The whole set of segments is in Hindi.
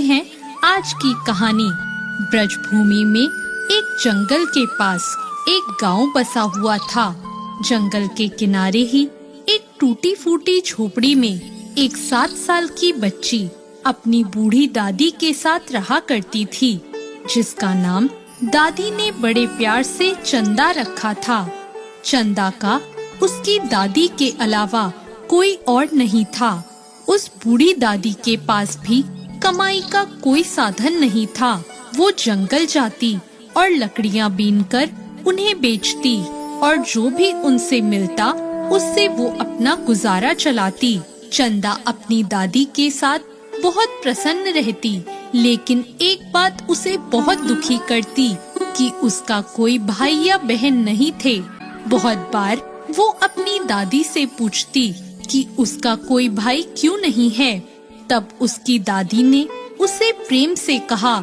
हैं आज की कहानी। ब्रजभूमि में एक जंगल के पास एक गांव बसा हुआ था। जंगल के किनारे ही एक टूटी फूटी झोपड़ी में एक 7 साल की बच्ची अपनी बूढ़ी दादी के साथ रहा करती थी, जिसका नाम दादी ने बड़े प्यार से चंदा रखा था। चंदा का उसकी दादी के अलावा कोई और नहीं था। उस बूढ़ी दादी के पास भी कमाई का कोई साधन नहीं था। वो जंगल जाती और लकड़ियां बीनकर उन्हें बेचती और जो भी उनसे मिलता उससे वो अपना गुजारा चलाती। चंदा अपनी दादी के साथ बहुत प्रसन्न रहती, लेकिन एक बात उसे बहुत दुखी करती कि उसका कोई भाई या बहन नहीं थे। बहुत बार वो अपनी दादी से पूछती कि उसका कोई भाई क्यों नहीं है। तब उसकी दादी ने उसे प्रेम से कहा,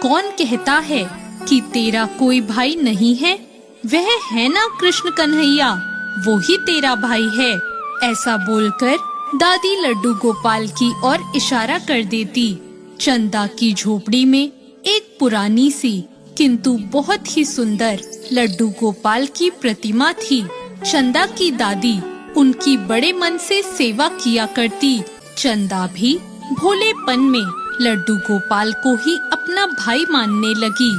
कौन कहता है कि तेरा कोई भाई नहीं है? वह है ना कृष्ण कन्हैया, वो ही तेरा भाई है। ऐसा बोलकर दादी लड्डू गोपाल की ओर इशारा कर देती। चंदा की झोपड़ी में एक पुरानी सी किंतु बहुत ही सुंदर लड्डू गोपाल की प्रतिमा थी। चंदा की दादी उनकी बड़े मन से सेवा किया करती। चंदा भी भोलेपन में लड्डू गोपाल को ही अपना भाई मानने लगी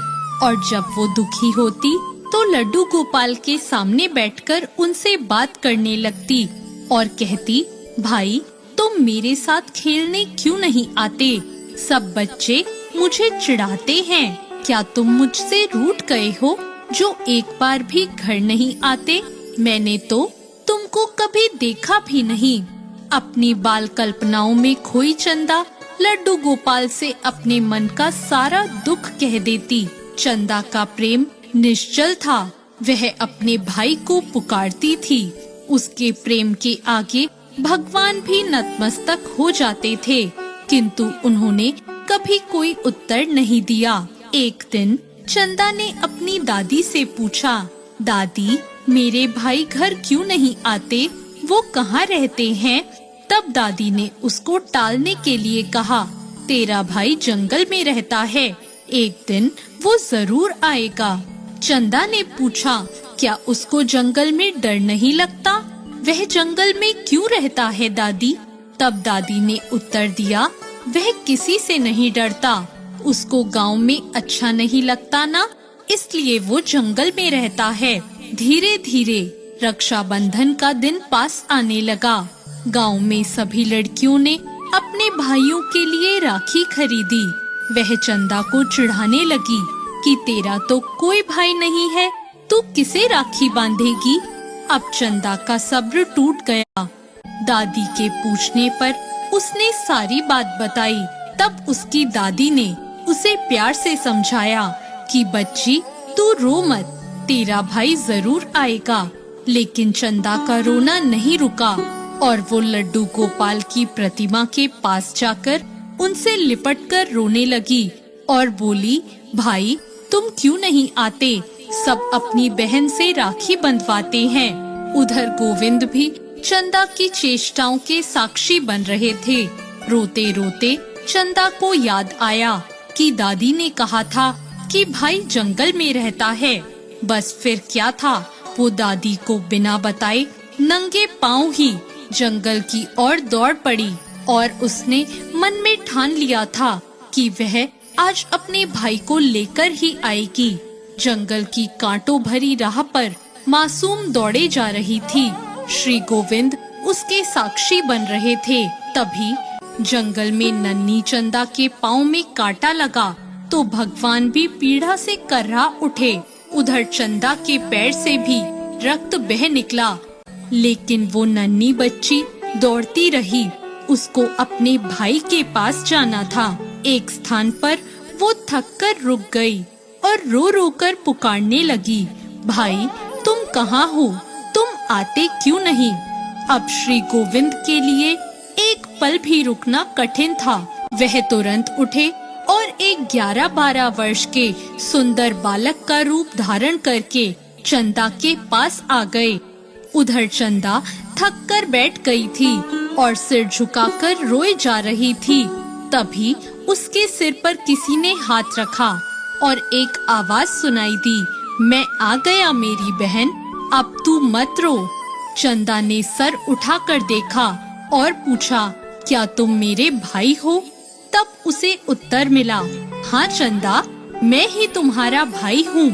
और जब वो दुखी होती तो लड्डू गोपाल के सामने बैठकर उनसे बात करने लगती और कहती, भाई तुम मेरे साथ खेलने क्यों नहीं आते? सब बच्चे मुझे चिढ़ाते हैं। क्या तुम मुझसे रूठ गए हो जो एक बार भी घर नहीं आते? मैंने तो तुमको कभी देखा भी नहीं। अपनी बाल कल्पनाओं में खोई चंदा लड्डू गोपाल से अपने मन का सारा दुख कह देती। चंदा का प्रेम निश्चल था। वह अपने भाई को पुकारती थी। उसके प्रेम के आगे भगवान भी नतमस्तक हो जाते थे, किंतु उन्होंने कभी कोई उत्तर नहीं दिया। एक दिन चंदा ने अपनी दादी से पूछा, दादी मेरे भाई घर क्यों नहीं आते? वो कहाँ रहते हैं? तब दादी ने उसको टालने के लिए कहा, तेरा भाई जंगल में रहता है, एक दिन वो जरूर आएगा। चंदा ने पूछा, क्या उसको जंगल में डर नहीं लगता? वह जंगल में क्यों रहता है दादी? तब दादी ने उत्तर दिया, वह किसी से नहीं डरता। उसको गांव में अच्छा नहीं लगता ना, इसलिए वो जंगल में रहता है। धीरे धीरे रक्षाबंधन का दिन पास आने लगा। गांव में सभी लड़कियों ने अपने भाइयों के लिए राखी खरीदी। वह चंदा को चिढ़ाने लगी कि तेरा तो कोई भाई नहीं है, तू किसे राखी बांधेगी? अब चंदा का सब्र टूट गया। दादी के पूछने पर उसने सारी बात बताई। तब उसकी दादी ने उसे प्यार से समझाया कि बच्ची तू रो मत, तेरा भाई जरूर आएगा। लेकिन चंदा का रोना नहीं रुका और वो लड्डू गोपाल की प्रतिमा के पास जाकर उनसे लिपटकर रोने लगी और बोली, भाई तुम क्यों नहीं आते? सब अपनी बहन से राखी बंधवाते हैं। उधर गोविंद भी चंदा की चेष्टाओं के साक्षी बन रहे थे। रोते रोते चंदा को याद आया कि दादी ने कहा था कि भाई जंगल में रहता है। बस फिर क्या था, वो दादी को बिना बताए नंगे पांव ही जंगल की ओर दौड़ पड़ी और उसने मन में ठान लिया था कि वह आज अपने भाई को लेकर ही आएगी। जंगल की कांटों भरी राह पर मासूम दौड़े जा रही थी। श्री गोविंद उसके साक्षी बन रहे थे। तभी जंगल में नन्ही चंदा के पाँव में कांटा लगा तो भगवान भी पीड़ा से कर्रा उठे। उधर चंदा के पैर से भी रक्त बह निकला, लेकिन वो नन्ही बच्ची दौड़ती रही। उसको अपने भाई के पास जाना था। एक स्थान पर वो थककर रुक गई और रो रो कर पुकारने लगी, भाई तुम कहाँ हो? तुम आते क्यों नहीं? अब श्री गोविंद के लिए एक पल भी रुकना कठिन था। वह तुरंत उठे और एक 11-12 वर्ष के सुंदर बालक का रूप धारण करके चंदा के पास आ गए। उधर चंदा थक कर बैठ गई थी और सिर झुकाकर रोए जा रही थी। तभी उसके सिर पर किसी ने हाथ रखा और एक आवाज सुनाई दी, मैं आ गया मेरी बहन, अब तू मत रो। चंदा ने सर उठाकर देखा और पूछा, क्या तुम मेरे भाई हो? तब उसे उत्तर मिला, हाँ चंदा, मैं ही तुम्हारा भाई हूँ।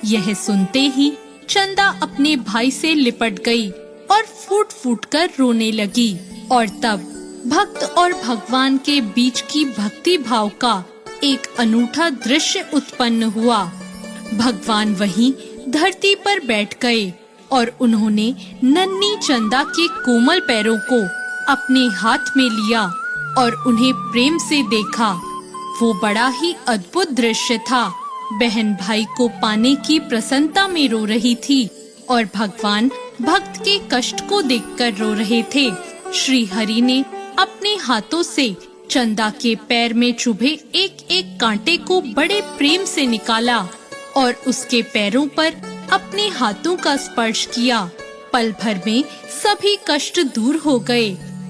यह सुनते ही चंदा अपने भाई से लिपट गई और फूट फूट कर रोने लगी। और तब भक्त और भगवान के बीच की भक्ति भाव का एक अनूठा दृश्य उत्पन्न हुआ। भगवान वहीं धरती पर बैठ गए और उन्होंने नन्ही चंदा के कोमल पैरों को अपने हाथ में लिया और उन्हें प्रेम से देखा। वो बड़ा ही अद्भुत दृश्य था। बहन भाई को पाने की प्रसन्नता में रो रही थी और भगवान भक्त के कष्ट को देखकर रो रहे थे। श्री हरि ने अपने हाथों से चंदा के पैर में चुभे एक एक कांटे को बड़े प्रेम से निकाला और उसके पैरों पर अपने हाथों का स्पर्श किया। पल भर में सभी कष्ट दूर हो गए।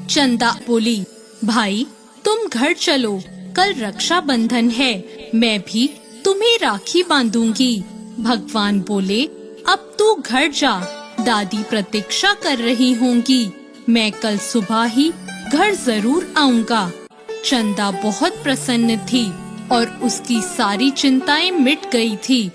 चंदा बोली, भाई तुम घर चलो, कल रक्षाबंधन है, मैं भी तुम्हें राखी बांधूंगी। भगवान बोले, अब तू घर जा, दादी प्रतीक्षा कर रही होंगी, मैं कल सुबह ही घर जरूर आऊंगा। चंदा बहुत प्रसन्न थी और उसकी सारी चिंताएं मिट गई थी।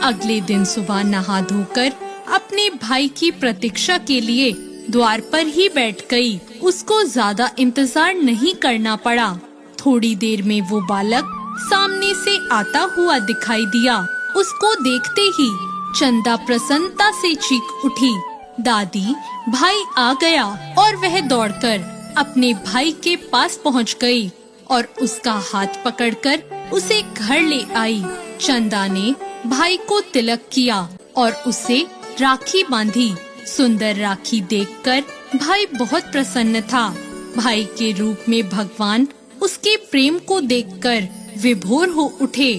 अगले दिन सुबह नहा धोकर अपने भाई की प्रतीक्षा के लिए द्वार पर ही बैठ गई। उसको ज्यादा इंतजार नहीं करना पड़ा। थोड़ी देर में वो बालक सामने से आता हुआ दिखाई दिया। उसको देखते ही चंदा प्रसन्नता से चीख उठी, दादी, भाई आ गया। और वह दौड़कर अपने भाई के पास पहुंच गई और उसका हाथ पकड़कर उसे घर ले आई। चंदा ने भाई को तिलक किया और उसे राखी बांधी। सुंदर राखी देखकर भाई बहुत प्रसन्न था। भाई के रूप में भगवान उसके प्रेम को देखकर विभोर हो उठे।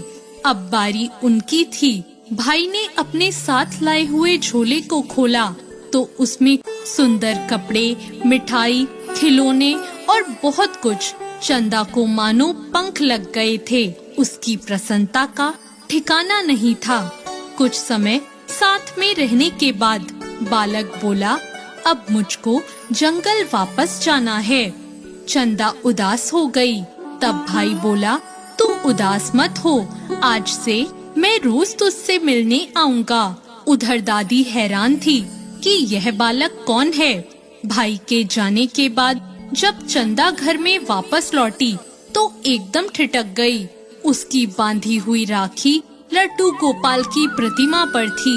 अब बारी उनकी थी। भाई ने अपने साथ लाए हुए झोले को खोला तो उसमें सुंदर कपड़े, मिठाई, खिलौने और बहुत कुछ। चंदा को मानो पंख लग गए थे। उसकी प्रसन्नता का ठिकाना नहीं था। कुछ समय साथ में रहने के बाद बालक बोला, अब मुझको जंगल वापस जाना है। चंदा उदास हो गई। तब भाई बोला, तू उदास मत हो, आज से मैं रोज तुझसे मिलने आऊंगा। उधर दादी हैरान थी कि यह बालक कौन है। भाई के जाने के बाद जब चंदा घर में वापस लौटी तो एकदम ठिठक गई। उसकी बांधी हुई राखी लड्डू गोपाल की प्रतिमा पर थी।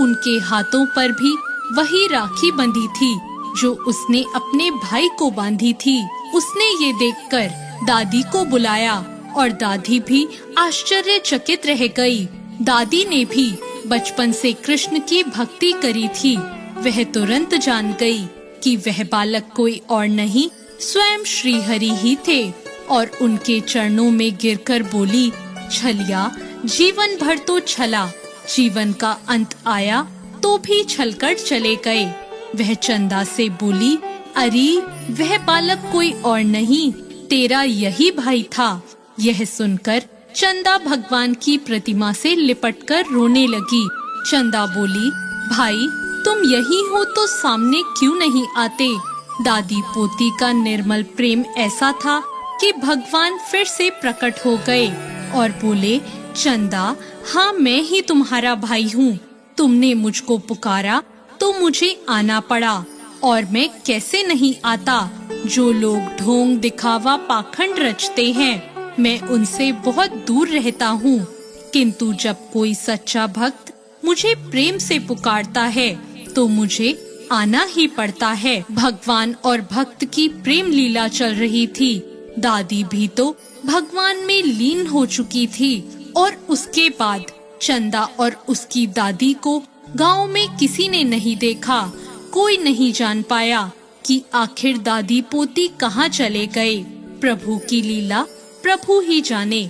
उनके हाथों पर भी वही राखी बंधी थी जो उसने अपने भाई को बांधी थी। उसने ये देखकर दादी को बुलाया और दादी भी आश्चर्यचकित रह गई। दादी ने भी बचपन से कृष्ण की भक्ति करी थी। वह तुरंत जान गई कि वह बालक कोई और नहीं, स्वयं श्री हरि ही थे और उनके चरणों में गिरकर बोली, छलिया, जीवन भर तो छला, जीवन का अंत आया तो भी छलकर चले गए। वह चंदा से बोली, अरे वह बालक कोई और नहीं, तेरा यही भाई था। यह सुनकर चंदा भगवान की प्रतिमा से लिपटकर रोने लगी। चंदा बोली, भाई तुम यही हो तो सामने क्यों नहीं आते? दादी पोती का निर्मल प्रेम ऐसा था कि भगवान फिर से प्रकट हो गए और बोले, चंदा, हाँ मैं ही तुम्हारा भाई हूँ। तुमने मुझको पुकारा तो मुझे आना पड़ा और मैं कैसे नहीं आता। जो लोग ढोंग दिखावा पाखंड रचते हैं मैं उनसे बहुत दूर रहता हूँ, किंतु जब कोई सच्चा भक्त मुझे प्रेम से पुकारता है तो मुझे आना ही पड़ता है। भगवान और भक्त की प्रेम लीला चल रही थी। दादी भी तो भगवान में लीन हो चुकी थी और उसके बाद चंदा और उसकी दादी को गांव में किसी ने नहीं देखा। कोई नहीं जान पाया कि आखिर दादी पोती कहाँ चले गए। प्रभु की लीला प्रभु ही जाने।